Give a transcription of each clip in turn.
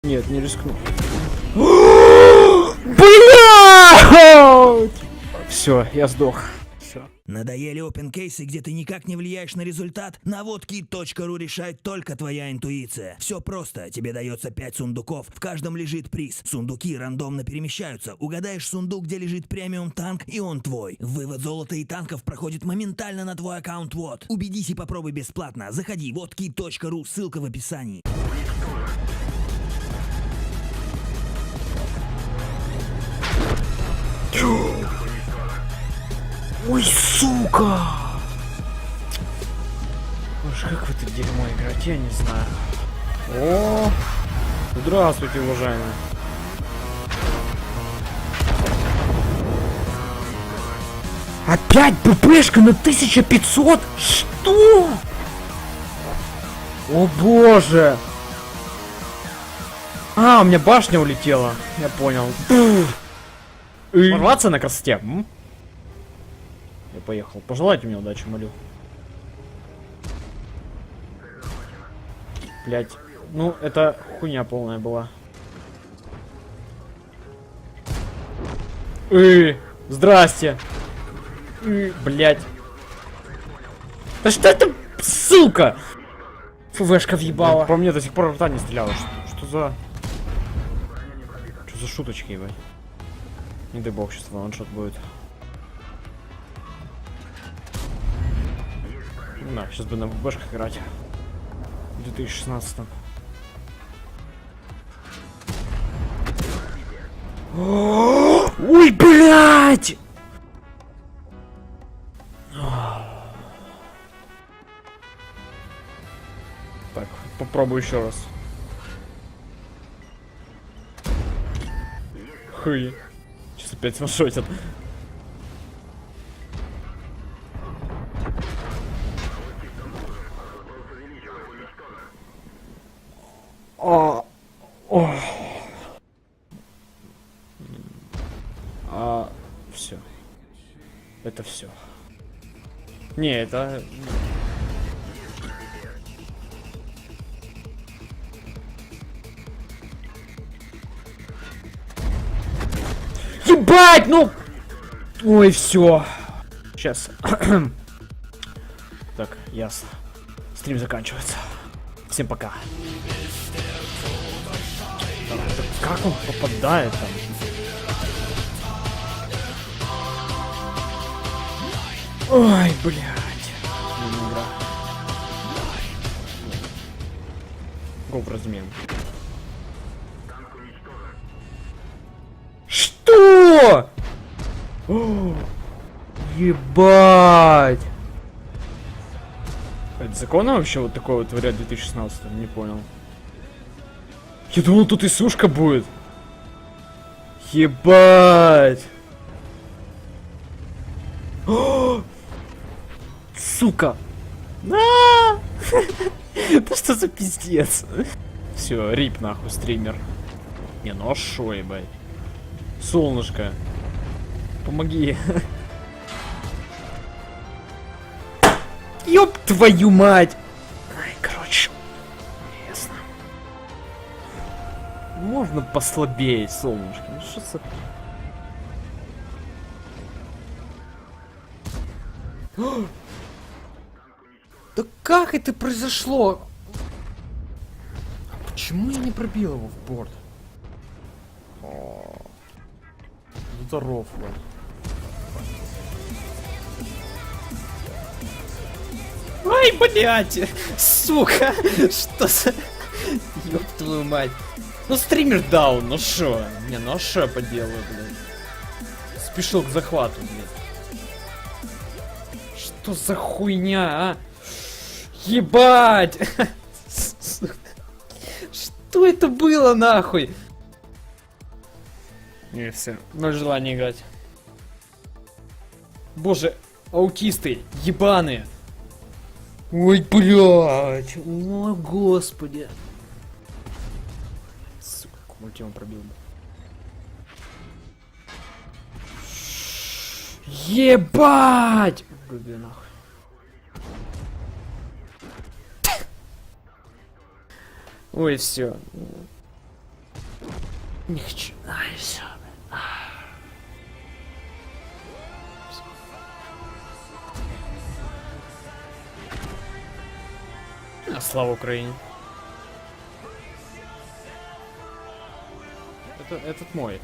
Нет, не рискну. Блядь! Все, я сдох. Все. Надоели опенкейсы, где ты никак не влияешь на результат? На wodkit.ru решает только твоя интуиция. Все просто. Тебе дается 5 сундуков. В каждом лежит приз. Сундуки рандомно перемещаются. Угадаешь сундук, где лежит премиум танк, и он твой. Вывод золота и танков проходит моментально на твой аккаунт WOT. Убедись и попробуй бесплатно. Заходи wodkit.ru, ссылка в описании. Ой, сука! Уж как в это дерьмо играть, я не знаю. О, здравствуйте, уважаемые. Опять ППшка на 1500? Что? О боже! А, у меня башня улетела. Я понял. Порваться на красоте. Я поехал. Пожелайте мне удачи, молю. Блять. Ну, это хуйня полная была. Здрасте. Блять. Да что это, сука? ФВшка въебала. По мне до сих пор рта не стреляла. Что за... Что за шуточки, ебать? Не дай бог, сейчас ваншот будет. Да, сейчас бы на ББшках играть. В 2016. Ой, блядь! Так, попробую еще раз. Хуй. Сейчас опять смашотят. Все. Это все. Не, это... Ебать, ну... Ой, все. Сейчас. Так, ясно. Стрим заканчивается. Всем пока. Как он попадает там? Ой, блядь. Игра. Гоп размен. Что? О, ебать. Это законно вообще вот такое вот творят в 2016? Не понял. Я думал, тут и сушка будет. Ебать. О! Сука. Да что за пиздец? Все, рип нахуй, стример. Не, ну а шо, ебать. Солнышко. Помоги. Ёб твою мать. Ай, короче. Ясно. Можно послабее, солнышко. Ну что за... Да как это произошло? А почему я не пробил его в борт? Здоров, блядь. Ай, блядь! Сука! Что за... Ёб твою мать. Ну стример даун, ну шо? Не, ну а шо я поделаю, блядь? Спешил к захвату, блядь. Что за хуйня, а? Ебать! Что это было, нахуй? Не, все. Ноль желания играть. Боже, аутисты, ебаные. Ой, блядь. О, господи. Сука, мультиму пробил бы. Ебать! Груби нахуй. Ой, все. Не хочу. Ай, все. А слава Украине. Этот мой.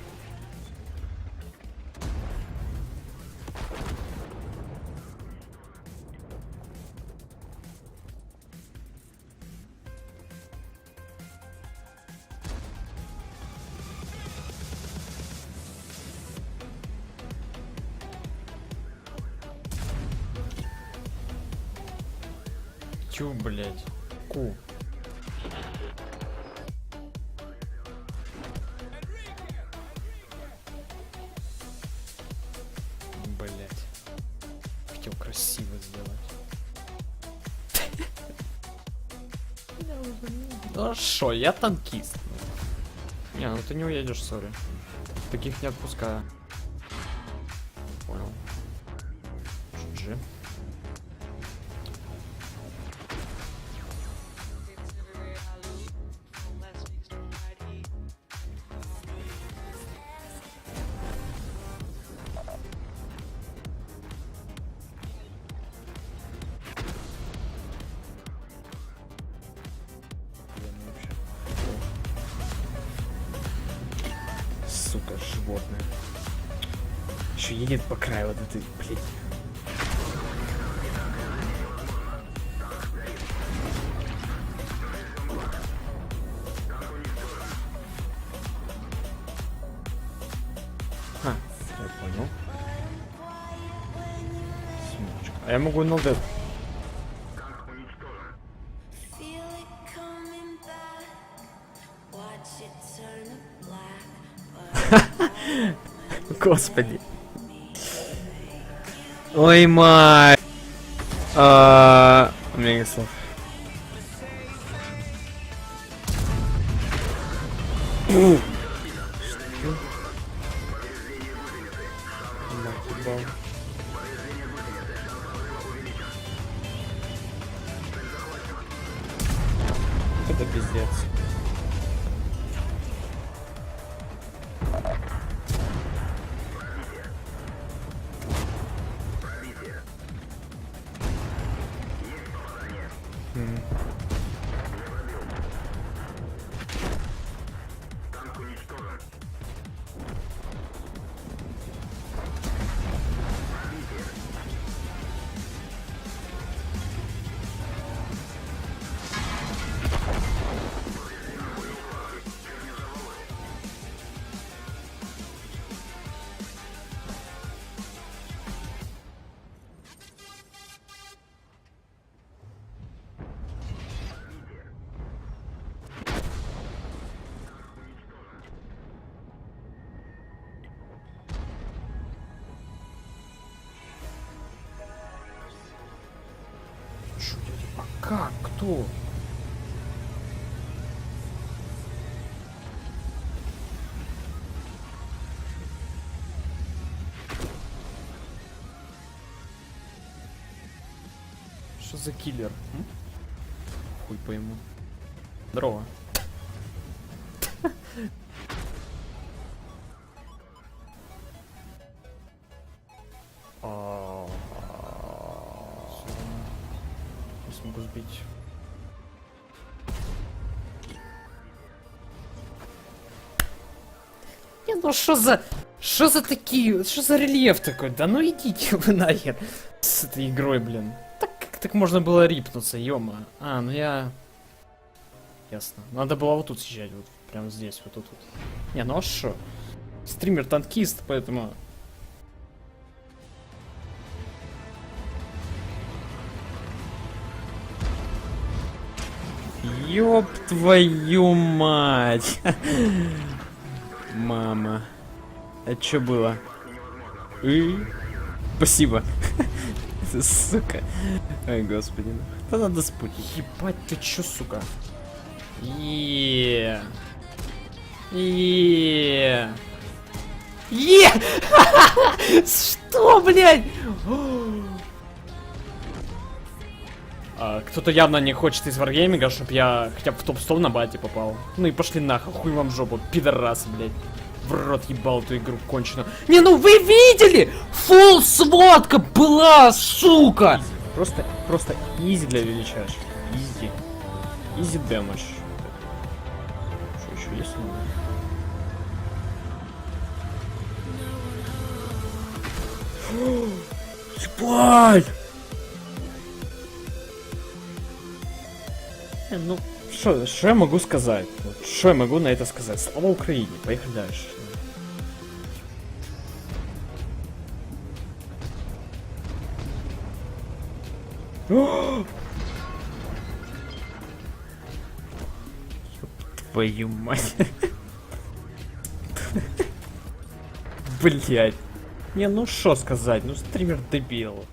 Чё, блять? Ку. Блять. Хотел красиво сделать. Ну шо, я танкист. Не, ну ты не уедешь, сори. Таких не отпускаю. Понял. GG. Сука, животное. Еще едет по краю вот этой, блин. Ха, я понял. Семечко. А я могу на дед. Господи. Ой, май. У меня нет слов. Это пиздец. А как? Кто? Что за киллер? М? Хуй пойму. Здорово. Не смогу сбить. Не, ну что за... Что за такие... Что за рельеф такой? Да ну идите вы нахер с этой игрой, блин. Как так можно было рипнуться, ёма. А, ну я... Ясно. Надо было вот тут съезжать, вот прямо здесь, вот тут. Не, ну а шо? Стример-танкист, поэтому... Ёб твою мать! Мама. Это что было? Спасибо. Сука. Ой, господи. Да надо спутник. Ебать, ты чё, сука? Е. Что, блядь? Кто-то явно не хочет из варгейминга, чтобы я хотя бы в топ-100 на бате попал. Ну и пошли нахуй, хуй вам в жопу, пидорасы, блядь. В рот ебал эту игру конченую. Не, ну вы видели? Фулл сводка была, сука! Просто изи для величайших. Изи. Изи дэмэдж. Что еще есть? Ебать! Ну, что я могу сказать? Что я могу на это сказать? Слава Украине. Поехали дальше. Ёб твою мать. Блять. Не, ну что сказать? Ну стример дебил.